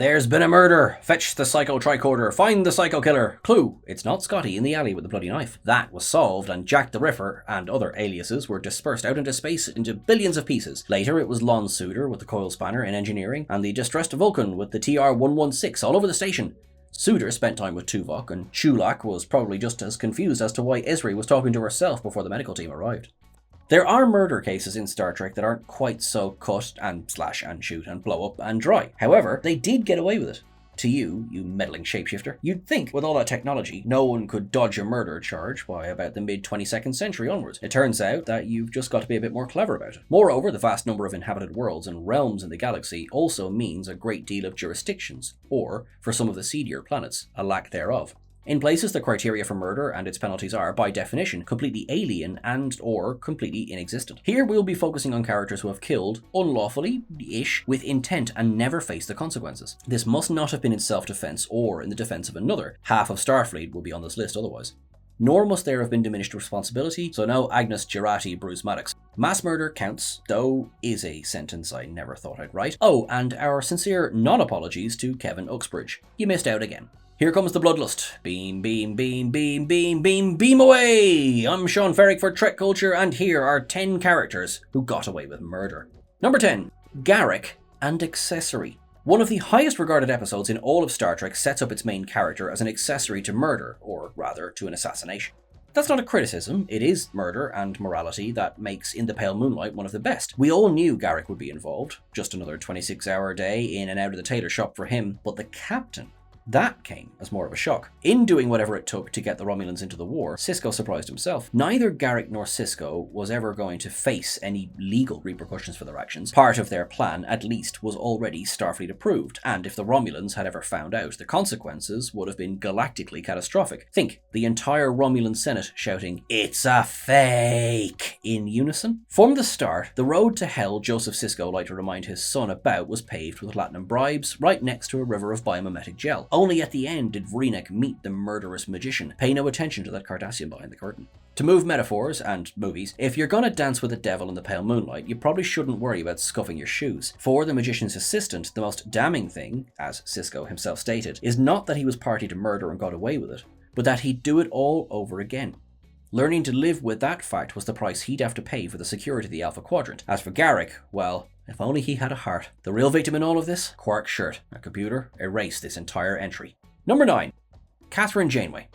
There's been a murder! Fetch the psycho tricorder! Find the psycho killer! Clue! It's not Scotty in the alley with the bloody knife. That was solved, and Jack the Ripper and other aliases were dispersed out into space into billions of pieces. Later it was Lon Suder with the coil spanner in engineering, and the distressed Vulcan with the TR-116 all over the station. Suder spent time with Tuvok, and Chulak was probably just as confused as to why Esri was talking to herself before the medical team arrived. There are murder cases in Star Trek that aren't quite so cut and slash and shoot and blow up and dry. However, they did get away with it. To you meddling shapeshifter, you'd think with all that technology, no one could dodge a murder charge by about the mid-22nd century onwards. It turns out that you've just got to be a bit more clever about it. Moreover, the vast number of inhabited worlds and realms in the galaxy also means a great deal of jurisdictions, or, for some of the seedier planets, a lack thereof. In places, the criteria for murder and its penalties are, by definition, completely alien and or completely inexistent. Here we'll be focusing on characters who have killed, unlawfully-ish, with intent and never faced the consequences. This must not have been in self-defense or in the defense of another. Half of Starfleet will be on this list otherwise. Nor must there have been diminished responsibility, so no Agnes Girardi, Bruce Maddox. Mass murder counts, though is a sentence I never thought I'd write. Oh, and our sincere non-apologies to Kevin Uxbridge. You missed out again. Here comes the bloodlust. Beam, beam, beam, beam, beam, beam, beam away! I'm Sean Ferrick for TrekCulture, and here are 10 characters who got away with murder. Number 10. Garak and Accessory. One of the highest regarded episodes in all of Star Trek sets up its main character as an accessory to murder, or rather, to an assassination. That's not a criticism, it is murder and morality that makes In the Pale Moonlight one of the best. We all knew Garak would be involved, just another 26-hour day in and out of the tailor shop for him, but the captain, that came as more of a shock. In doing whatever it took to get the Romulans into the war, Sisko surprised himself. Neither Garak nor Sisko was ever going to face any legal repercussions for their actions. Part of their plan, at least, was already Starfleet approved, and if the Romulans had ever found out, the consequences would have been galactically catastrophic. Think, the entire Romulan Senate shouting, "It's a fake!" in unison. From the start, the road to hell Joseph Sisko liked to remind his son about was paved with platinum bribes, right next to a river of biomimetic gel. Only at the end did Vreenek meet the murderous magician. Pay no attention to that Cardassian behind the curtain. To move metaphors and movies, if you're gonna dance with the devil in the pale moonlight, you probably shouldn't worry about scuffing your shoes. For the magician's assistant, the most damning thing, as Sisko himself stated, is not that he was party to murder and got away with it, but that he'd do it all over again. Learning to live with that fact was the price he'd have to pay for the security of the Alpha Quadrant. As for Garak, well, if only he had a heart. The real victim in all of this? Quark shirt. A computer, erase this entire entry. Number 9. Catherine Janeway.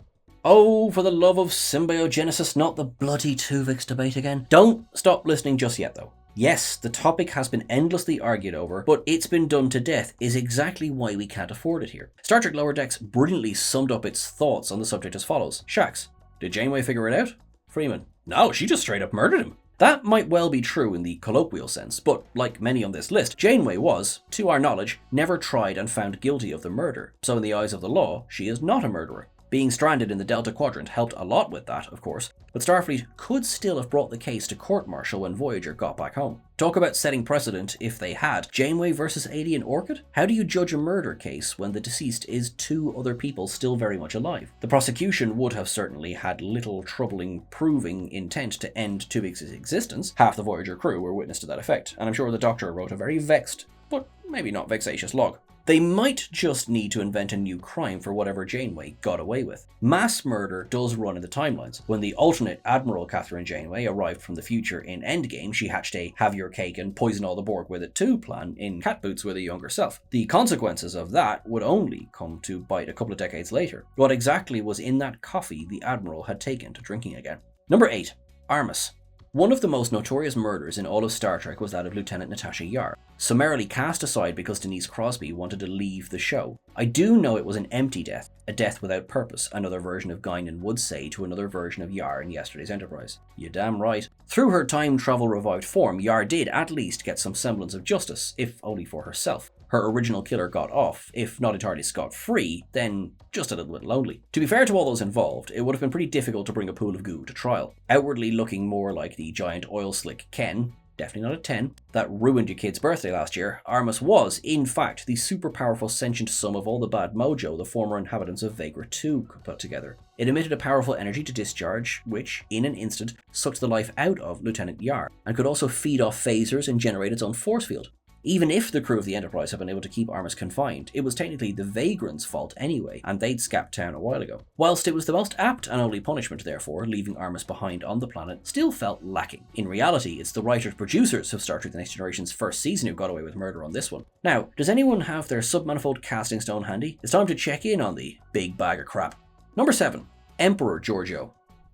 Oh, for the love of symbiogenesis, not the bloody Tuvix debate again. Don't stop listening just yet, though. Yes, the topic has been endlessly argued over, but it's been done to death is exactly why we can't afford it here. Star Trek Lower Decks brilliantly summed up its thoughts on the subject as follows. Shax, did Janeway figure it out? Freeman, no, she just straight up murdered him. That might well be true in the colloquial sense, but like many on this list, Janeway was, to our knowledge, never tried and found guilty of the murder, so in the eyes of the law, she is not a murderer. Being stranded in the Delta Quadrant helped a lot with that, of course, but Starfleet could still have brought the case to court-martial when Voyager got back home. Talk about setting precedent if they had. Janeway versus Alien Orchid? How do you judge a murder case when the deceased is 2 other people still very much alive? The prosecution would have certainly had little troubling proving intent to end Tuvix's existence. Half the Voyager crew were witness to that effect, and I'm sure the Doctor wrote a very vexed, but maybe not vexatious log. They might just need to invent a new crime for whatever Janeway got away with. Mass murder does run in the timelines. When the alternate Admiral Catherine Janeway arrived from the future in Endgame, she hatched a have your cake and poison all the Borg with it too plan in cat boots with a younger self. The consequences of that would only come to bite a couple of decades later. What exactly was in that coffee the Admiral had taken to drinking again? Number 8. Armus. One of the most notorious murders in all of Star Trek was that of Lieutenant Tasha Yar, summarily cast aside because Denise Crosby wanted to leave the show. I do know it was an empty death, a death without purpose, another version of Guinan would say to another version of Yar in yesterday's Enterprise. You damn right. Through her time travel revived form, Yar did at least get some semblance of justice, if only for herself. Her original killer got off, if not entirely scot-free, then just a little bit lonely. To be fair to all those involved, it would have been pretty difficult to bring a pool of goo to trial. Outwardly looking more like the giant oil slick Ken, definitely not a 10, that ruined your kid's birthday last year, Armus was, in fact, the super powerful sentient sum of all the bad mojo the former inhabitants of Vagra 2 could put together. It emitted a powerful energy to discharge, which, in an instant, sucked the life out of Lieutenant Yar, and could also feed off phasers and generate its own force field. Even if the crew of the Enterprise had been able to keep Armus confined, it was technically the Vagrants' fault anyway, and they'd scapped town a while ago. Whilst it was the most apt and only punishment, therefore, leaving Armus behind on the planet still felt lacking. In reality, it's the writers-producers of Star Trek The Next Generation's first season who got away with murder on this one. Now, does anyone have their submanifold casting stone handy? It's time to check in on the big bag of crap. Number 7. Emperor Georgiou.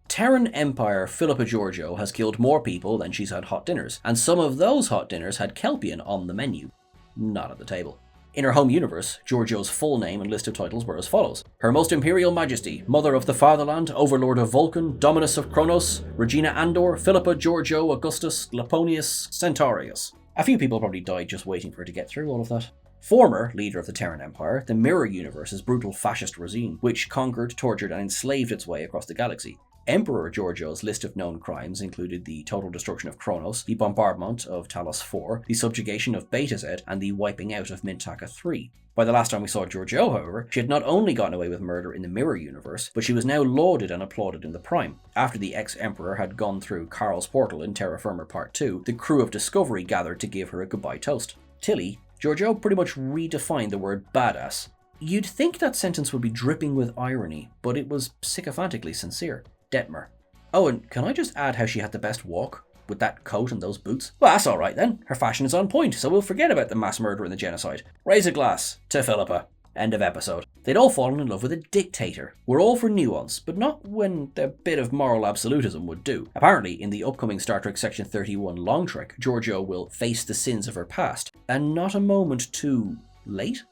Terran Empire Philippa Georgiou has killed more people than she's had hot dinners, and some of those hot dinners had Kelpian on the menu. Not at the table. In her home universe, Georgiou's full name and list of titles were as follows: Her Most Imperial Majesty, Mother of the Fatherland, Overlord of Vulcan, Dominus of Kronos, Regina Andor, Philippa Georgiou Augustus Laponius Centaurius. A few people probably died just waiting for her to get through all of that. Former leader of the Terran Empire, the Mirror Universe's brutal fascist regime, which conquered, tortured, and enslaved its way across the galaxy. Emperor Georgiou's list of known crimes included the total destruction of Kronos, the bombardment of Talos IV, the subjugation of Beta Z, and the wiping out of Mintaka III. By the last time we saw Georgiou, however, she had not only gotten away with murder in the Mirror Universe, but she was now lauded and applauded in the Prime. After the ex-Emperor had gone through Karl's portal in Terra Firma Part 2, the crew of Discovery gathered to give her a goodbye toast. Tilly, Georgiou pretty much redefined the word badass. You'd think that sentence would be dripping with irony, but it was sycophantically sincere. Detmer. Oh, and can I just add how she had the best walk? With that coat and those boots? Well, that's alright then. Her fashion is on point, so we'll forget about the mass murder and the genocide. Raise a glass to Philippa. End of episode. They'd all fallen in love with a dictator. We're all for nuance, but not when a bit of moral absolutism would do. Apparently, in the upcoming Star Trek Section 31 long trek, Georgiou will face the sins of her past, and not a moment too late?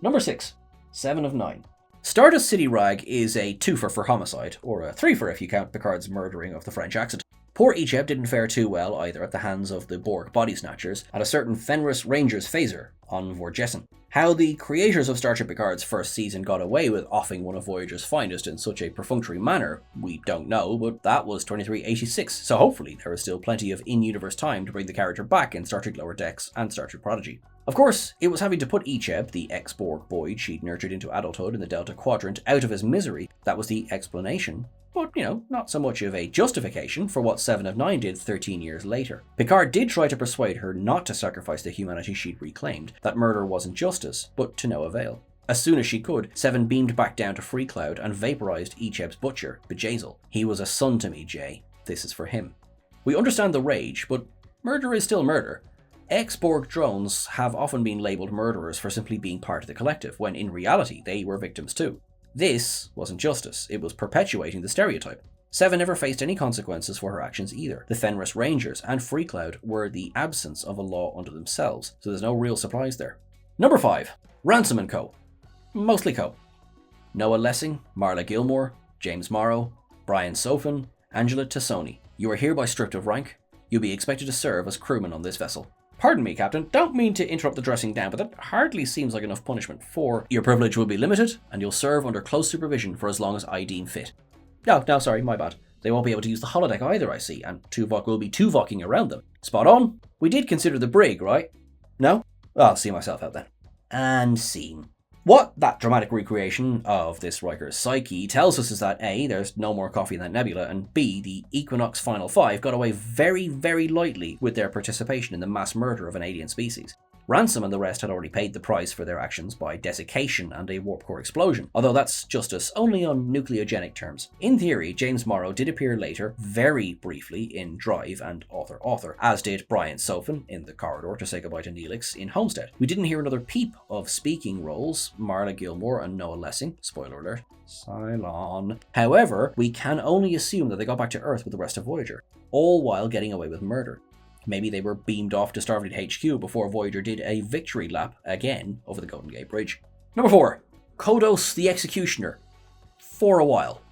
Number 6. 7 of 9. Stardust City Rag is a twofer for homicide, or a threefer if you count Picard's murdering of the French accent. Poor Icheb didn't fare too well either at the hands of the Borg body snatchers and a certain Fenris Ranger's phaser on Vorgessen. How the creators of Star Trek Picard's first season got away with offing one of Voyager's finest in such a perfunctory manner, we don't know, but that was 2386, so hopefully there is still plenty of in-universe time to bring the character back in Star Trek Lower Decks and Star Trek Prodigy. Of course, it was having to put Icheb, the ex-Borg boy she'd nurtured into adulthood in the Delta Quadrant, out of his misery that was the explanation. But, not so much of a justification for what 7 of 9 did 13 years later. Picard did try to persuade her not to sacrifice the humanity she'd reclaimed, that murder wasn't justice, but to no avail. As soon as she could, 7 beamed back down to Freecloud and vaporized Icheb's butcher, Bjayzl. He was a son to me, Jay. This is for him. We understand the rage, but murder is still murder. Ex-Borg drones have often been labelled murderers for simply being part of the collective, when in reality they were victims too. This wasn't justice, it was perpetuating the stereotype. 7 never faced any consequences for her actions either. The Fenris Rangers and Freecloud were the absence of a law unto themselves, so there's no real surprise there. Number 5. Ransom & Co. Mostly Co. Noah Lessing, Marla Gilmore, James Morrow, Brian Sofin, Angela Tassoni. You are hereby stripped of rank. You'll be expected to serve as crewman on this vessel. Pardon me, Captain, don't mean to interrupt the dressing down, but that hardly seems like enough punishment for... Your privilege will be limited, and you'll serve under close supervision for as long as I deem fit. No, sorry, my bad. They won't be able to use the holodeck either, I see, and Tuvok will be Tuvoking around them. Spot on. We did consider the brig, right? No? I'll see myself out then. And scene. What that dramatic recreation of this Riker's psyche tells us is that A, there's no more coffee in that nebula, and B, the Equinox Final Five got away very, very lightly with their participation in the mass murder of an alien species. Ransom and the rest had already paid the price for their actions by desiccation and a warp core explosion, although that's justice only on nucleogenic terms. In theory, James Morrow did appear later, very briefly, in Drive and Author, as did Brian Sofin in The Corridor to say goodbye to Neelix in Homestead. We didn't hear another peep of speaking roles, Marla Gilmore and Noah Lessing, spoiler alert, Cylon. However, we can only assume that they got back to Earth with the rest of Voyager, all while getting away with murder. Maybe they were beamed off to Starfleet HQ before Voyager did a victory lap again over the Golden Gate Bridge. Number 4. Kodos the Executioner. For a while.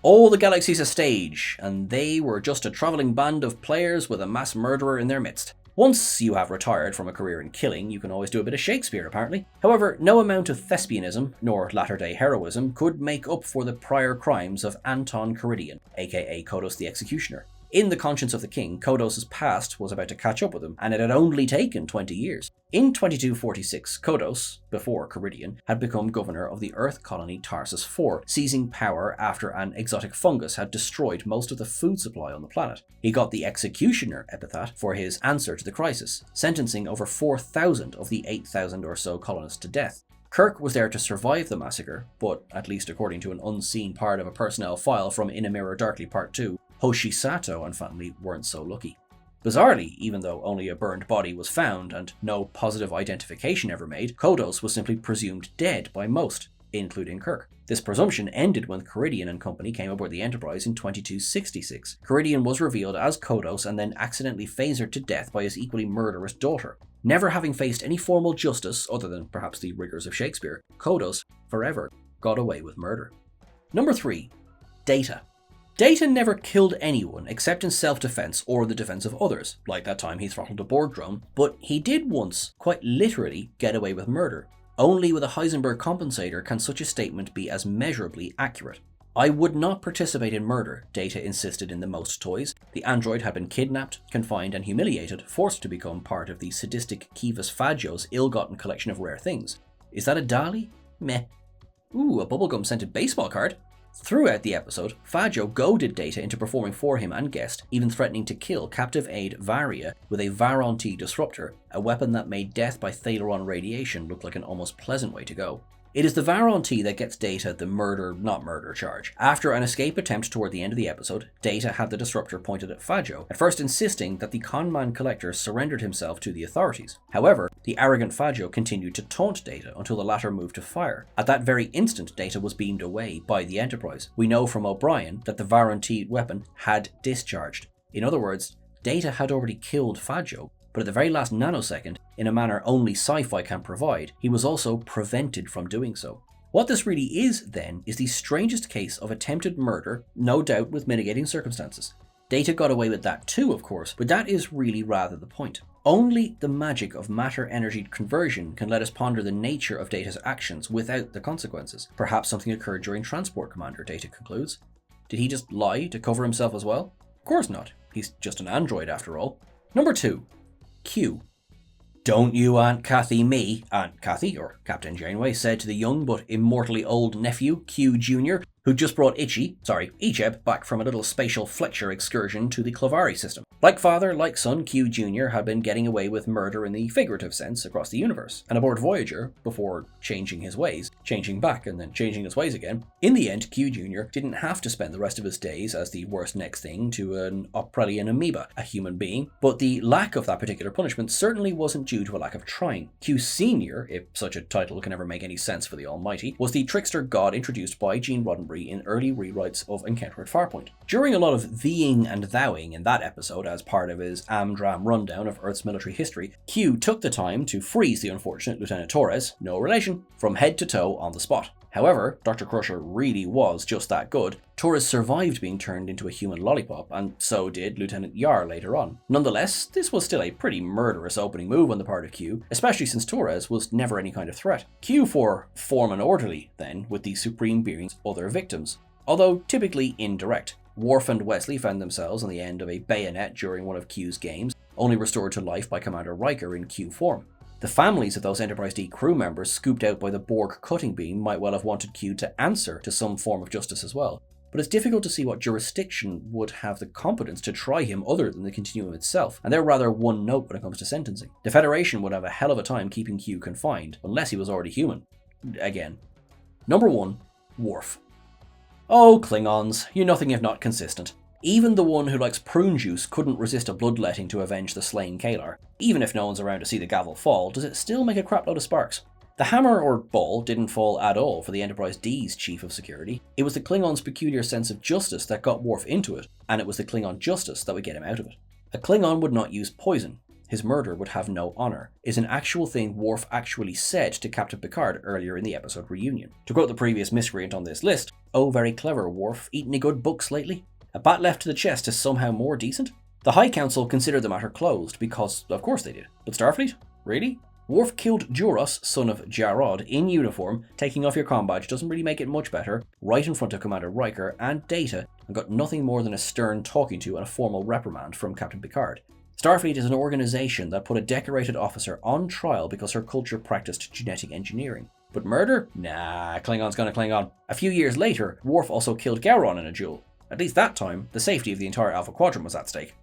All the galaxy's a stage, and they were just a travelling band of players with a mass murderer in their midst. Once you have retired from a career in killing, you can always do a bit of Shakespeare, apparently. However, no amount of thespianism, nor latter-day heroism, could make up for the prior crimes of Anton Caridian, aka Kodos the Executioner. In the conscience of the king, Kodos' past was about to catch up with him, and it had only taken 20 years. In 2246, Kodos, before Caridian, had become governor of the Earth colony Tarsus IV, seizing power after an exotic fungus had destroyed most of the food supply on the planet. He got the Executioner epithet for his answer to the crisis, sentencing over 4,000 of the 8,000 or so colonists to death. Kirk was there to survive the massacre, but, at least according to an unseen part of a personnel file from In a Mirror Darkly Part 2, Hoshi Sato and family weren't so lucky. Bizarrely, even though only a burned body was found and no positive identification ever made, Kodos was simply presumed dead by most, including Kirk. This presumption ended when Caridian and company came aboard the Enterprise in 2266. Caridian was revealed as Kodos and then accidentally phasered to death by his equally murderous daughter. Never having faced any formal justice, other than perhaps the rigors of Shakespeare, Kodos forever got away with murder. Number 3. Data. Data never killed anyone except in self-defense or the defense of others, like that time he throttled a Borg drone, but he did once, quite literally, get away with murder. Only with a Heisenberg compensator can such a statement be as measurably accurate. I would not participate in murder, Data insisted in the Most Toys. The android had been kidnapped, confined and humiliated, forced to become part of the sadistic Kivas Fajo's ill-gotten collection of rare things. Is that a Dali? Meh. Ooh, a bubblegum-scented baseball card? Throughout the episode, Fajo goaded Data into performing for him and Guest, even threatening to kill captive aide Varia with a Varon-T disruptor, a weapon that made death by Thalaron radiation look like an almost pleasant way to go. It is the Varon-T that gets Data the murder-not-murder charge. After an escape attempt toward the end of the episode, Data had the disruptor pointed at Fajo, at first insisting that the conman collector surrendered himself to the authorities. However, the arrogant Fajo continued to taunt Data until the latter moved to fire. At that very instant, Data was beamed away by the Enterprise. We know from O'Brien that the Varon-T weapon had discharged. In other words, Data had already killed Fajo, but at the very last nanosecond, in a manner only sci-fi can provide, he was also prevented from doing so. What this really is, then, is the strangest case of attempted murder, no doubt with mitigating circumstances. Data got away with that too, of course, but that is really rather the point. Only the magic of matter-energy conversion can let us ponder the nature of Data's actions without the consequences. Perhaps something occurred during Transport Commander, Data concludes. Did he just lie to cover himself as well? Of course not. He's just an android after all. Number 2. Q. Don't you Aunt Kathy me, Aunt Kathy, or Captain Janeway, said to the young but immortally old nephew, Q Jr., who just brought Icheb back from a little spatial flexure excursion to the Clavari system. Like father, like son, Q Jr. had been getting away with murder in the figurative sense across the universe, and aboard Voyager, before changing his ways, changing back and then changing his ways again, in the end Q Jr. didn't have to spend the rest of his days as the worst next thing to an Oprelian amoeba, a human being, but the lack of that particular punishment certainly wasn't due to a lack of trying. Q Sr., if such a title can ever make any sense for the Almighty, was the trickster god introduced by Gene Roddenberry in early rewrites of Encounter at Farpoint. During a lot of theeing and thouing in that episode as part of his Amdram rundown of Earth's military history, Q took the time to freeze the unfortunate Lieutenant Torres, no relation, from head to toe on the spot. However, Dr. Crusher really was just that good. Torres survived being turned into a human lollipop, and so did Lieutenant Yar later on. Nonetheless, this was still a pretty murderous opening move on the part of Q, especially since Torres was never any kind of threat. Q for form an orderly, then, with the Supreme Being's other victims, although typically indirect. Worf and Wesley found themselves on the end of a bayonet during one of Q's games, only restored to life by Commander Riker in Q form. The families of those Enterprise D crew members scooped out by the Borg cutting beam might well have wanted Q to answer to some form of justice as well, but it's difficult to see what jurisdiction would have the competence to try him other than the Continuum itself, and they're rather one note when it comes to sentencing. The Federation would have a hell of a time keeping Q confined, unless he was already human. Again. Number 1. Worf. Oh, Klingons, you're nothing if not consistent. Even the one who likes prune juice couldn't resist a bloodletting to avenge the slain Kalar. Even if no one's around to see the gavel fall, does it still make a crapload of sparks? The hammer or ball didn't fall at all for the Enterprise D's chief of security. It was the Klingons' peculiar sense of justice that got Worf into it, and it was the Klingon justice that would get him out of it. A Klingon would not use poison. His murder would have no honor, is an actual thing Worf actually said to Captain Picard earlier in the episode Reunion. To quote the previous miscreant on this list, "Oh, very clever, Worf. Eaten any good books lately? A bat left to the chest is somehow more decent?" The High Council considered the matter closed because, of course they did. But Starfleet? Really? Worf killed Duras, son of Jarod, in uniform. Taking off your comm badge doesn't really make it much better, right in front of Commander Riker and Data, and got nothing more than a stern talking to and a formal reprimand from Captain Picard. Starfleet is an organization that put a decorated officer on trial because her culture practiced genetic engineering. But murder? Nah, Klingon's gonna Klingon. A few years later, Worf also killed Gowron in a duel. At least that time, the safety of the entire Alpha Quadrant was at stake.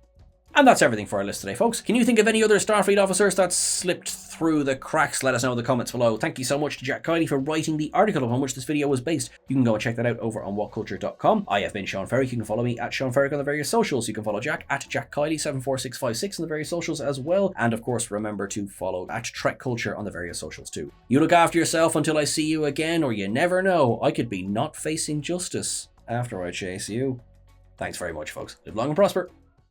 And that's everything for our list today, folks. Can you think of any other Starfleet officers that slipped through the cracks? Let us know in the comments below. Thank you so much to Jack Kiley for writing the article upon which this video was based. You can go and check that out over on whatculture.com. I have been Sean Ferrick. You can follow me at Sean Ferrick on the various socials. You can follow Jack at Jack Kiley74656 on the various socials as well. And of course, remember to follow at TrekCulture on the various socials too. You look after yourself until I see you again, or you never know, I could be not facing justice after I chase you. Thanks very much, folks. Live long and prosper.